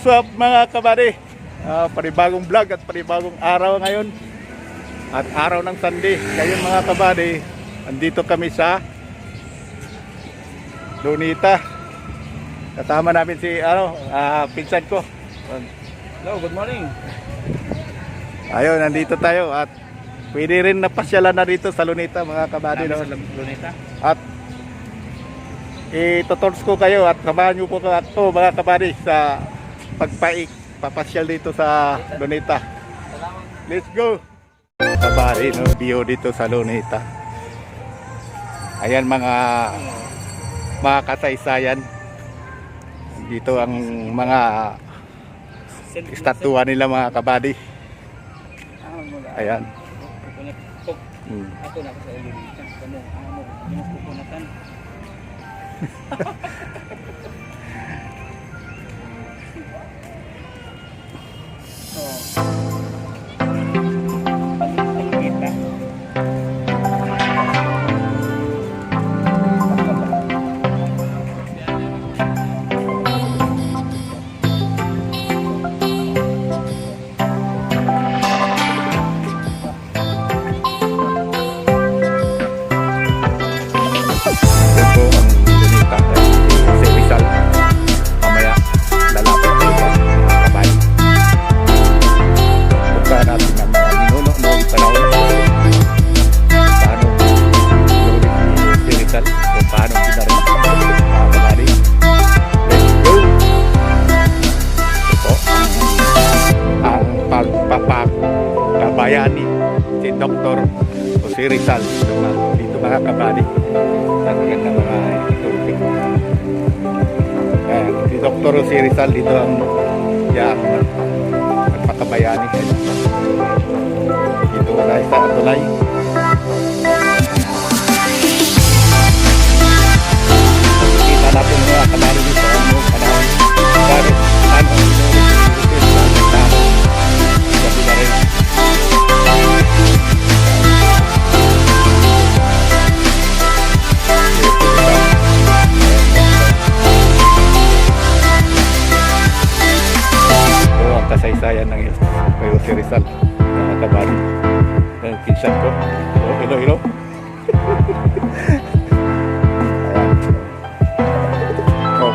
What's up mga kabady? Panibagong vlog at panibagong araw ngayon. At araw ng Sunday. Ngayon mga kabady, andito kami sa Lunita. Kasama namin si pinsan ko. Hello, good morning. Ayun, nandito tayo at pwede rin napasyalan na dito sa Lunita mga kabady. Sa Lunita. At ituturs ko kayo at samahan nyo po ako mga kabady sa papasyal dito sa Lunita. Let's go! Kabady, no? View dito sa Lunita. Ayan mga kasaysayan. Dito ang mga estatwa nila mga kabady. Ayan. Ako na sa Lunita. Kamu, hindi mo pupunatan. Bayani si Dr. Jose Rizal dito mga kabady. Nagaganda mga ituruting. Si Dr. Jose Rizal dito ang nagpakabayani. Dito tayo sa tulay. Kita natin mga kabady dito ang panahon. Bakit? Ano ang kasaysayan ng kay Jose Rizal mga kabady ng pinsan ko. Hello. Ayan.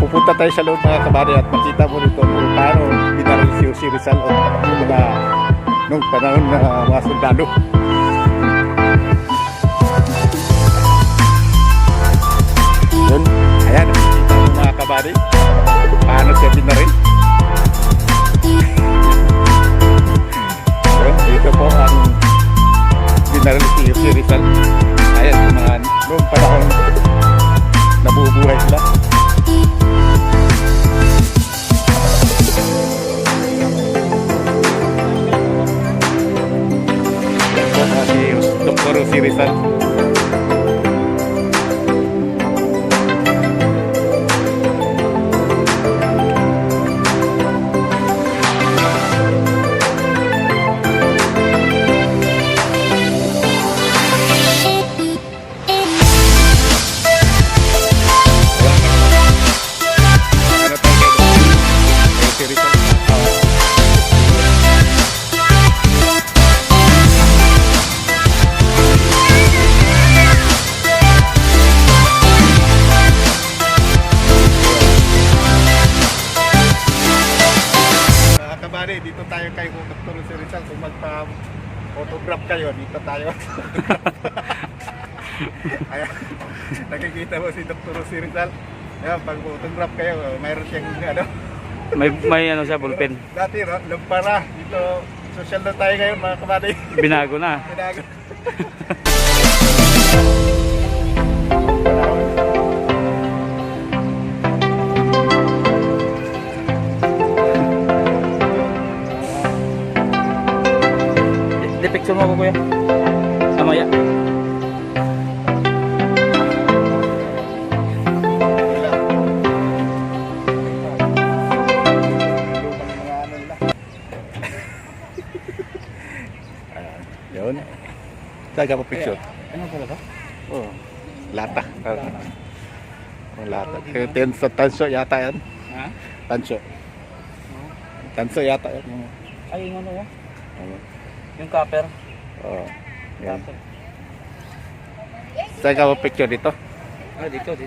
Pupunta tayo sa loob mga kabady at makita mo dito kung paano binaril si Jose Rizal o nung panahon na mga sundalo. Yun. Ayan, makita mo mga kabady paano siya binaril. Dito po ang binaril si Jose Rizal. Ayan, mga noong panahon nabubuhay sila. Ayan po si Dr. Jose Rizal. Dito tayo kay Dr. Jose Rizal. Kung magpa-photograph kayo, dito tayo. Ayan, nakikita mo si Dr. Jose Rizal. Ayan, pag-photograph kayo, mayroon siyang may ano siya, bullpen. Dati, no? Lampara. Dito, social na tayo ngayon mga kabady. Binago na. Binago. Picture mo ko kuya. Samaya. Yun. Taga pa picture. Ano pala to? Oh, lata. Ang lata. Tansyo yata yan. Ha? Tansyo. Tanso yata yun. Ay, yung ano, yung copper. Oo. Yan. Copper. Saan ka mo picture dito? Ah, dito.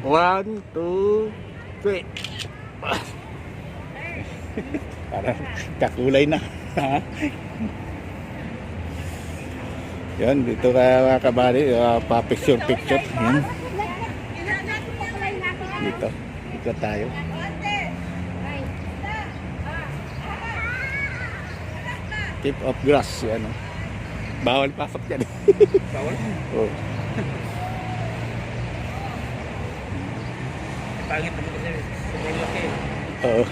One, two, three. Parang kakulay na. Yan, dito kaya mga kabady, pa-picture. Yan. Dito tayo. Tip of grass, yan. Bawal pasok dyan. Bawal? Oh. Pangit naman kasi sobrang laki. Oo.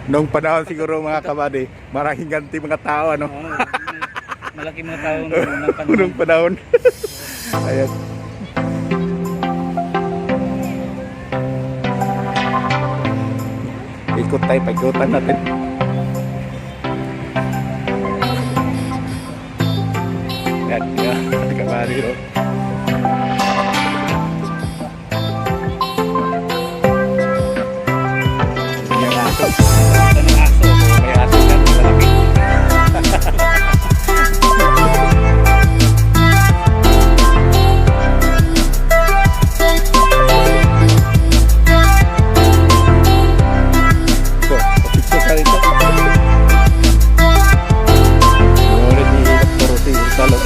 Nung panahon siguro mga kabady, maraming ganti mga tao, ano? Oo, malaki mga tao ng panahon. Nung panahon. Ayan. Ikot tayo, pag-ikutan natin. Yan, kabady, no? Yung aso. Ang aso. May aso na, malaki. So, picture ka rito. Ulit ni Dr. Rosy Gonzalo.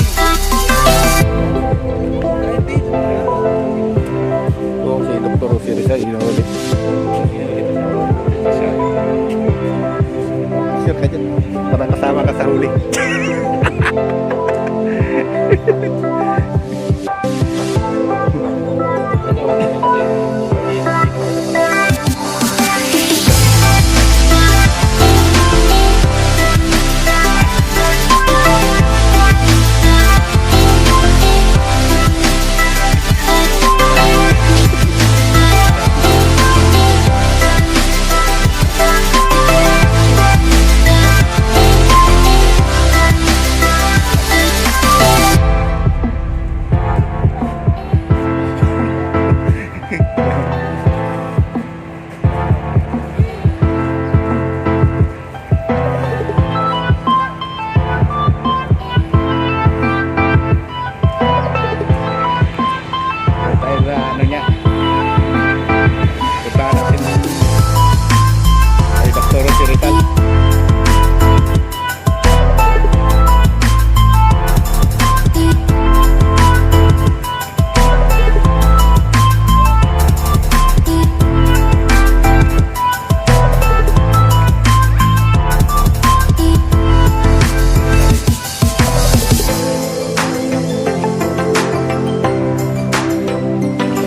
So, si Dr. Rosy Rizal, inulit. Picture ka dyan. Para kasama ka sa huli. Tayo sa ano niya. Puntahan natin. Ay, Dr. Rosy Rizal.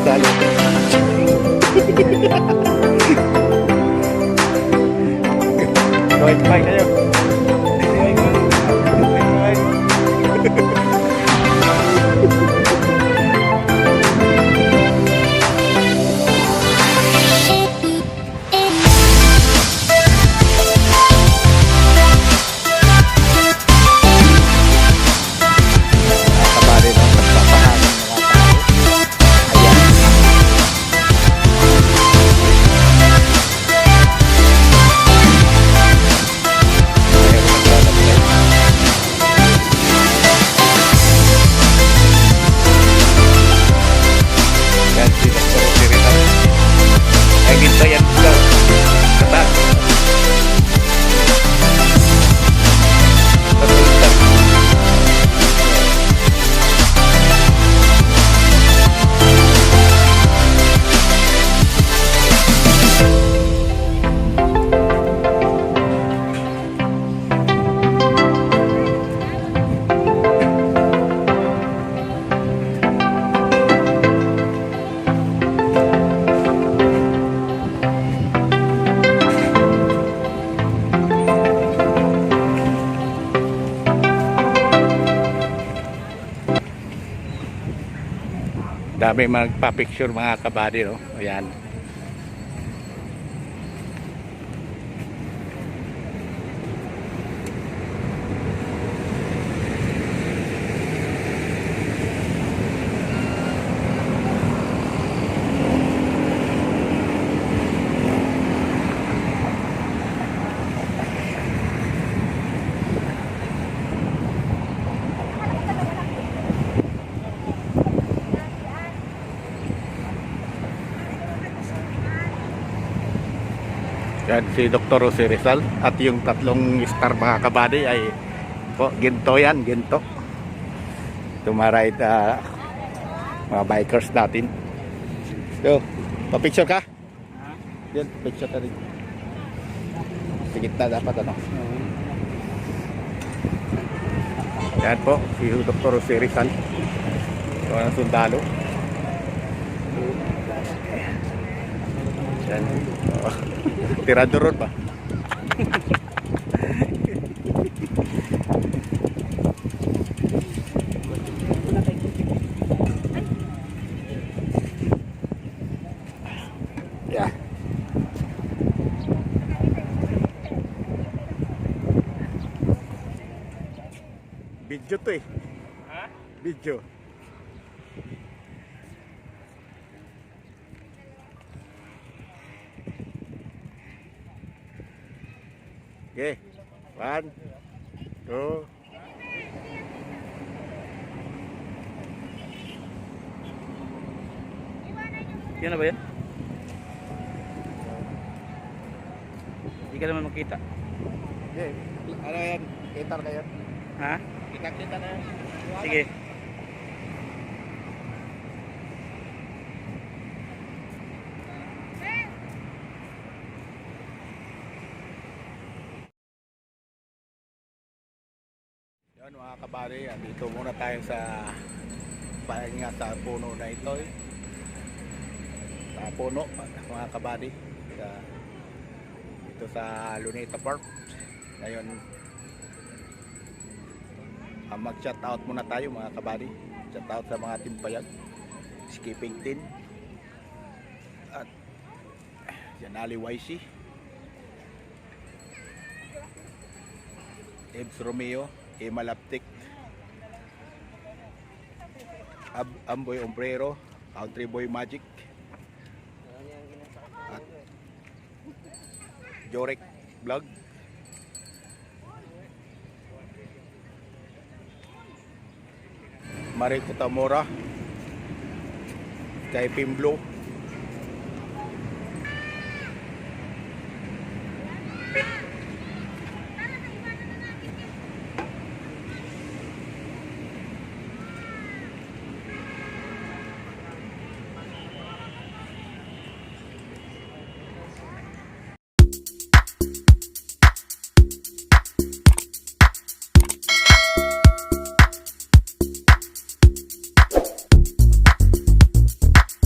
Salo. Kumain kayo. Kabady ng pagpapahangin ng mga tao. Ayan. Marami magpa-picture mga kabady, no? Ayan. Yan si Dr. Jose Rizal at yung tatlong star mga kabady ay po, ginto yan, ginto. Tumaride mga bikers natin. So, pa-picture ka? Yan, picture ka rin. Sigit na dapat ano. Yan po, si Dr. Jose Rizal. Ito ang sundalo. Yan. Tirador ba? Yeah. Video to eh. Ha? Video. Okay. 1, 2. Yan na ba yan? Hindi ka naman makita. Okay. Ano yan? Kita na kayo? Ha? Kita na yan. Sige. Yan mga kabady, dito muna tayo sa pahinga sa puno na ito eh. Sa puno mga kabady dito sa Luneta Park. Ngayon mag-shout out muna tayo mga kabady. Shout out sa mga timpayag, skipping team at Janali YC, Ebs Romeo, Malaptik, Amboy Ombrero, Country Boy Magic at Jorek Vlog, Mariko Tamora, kay Pimblo,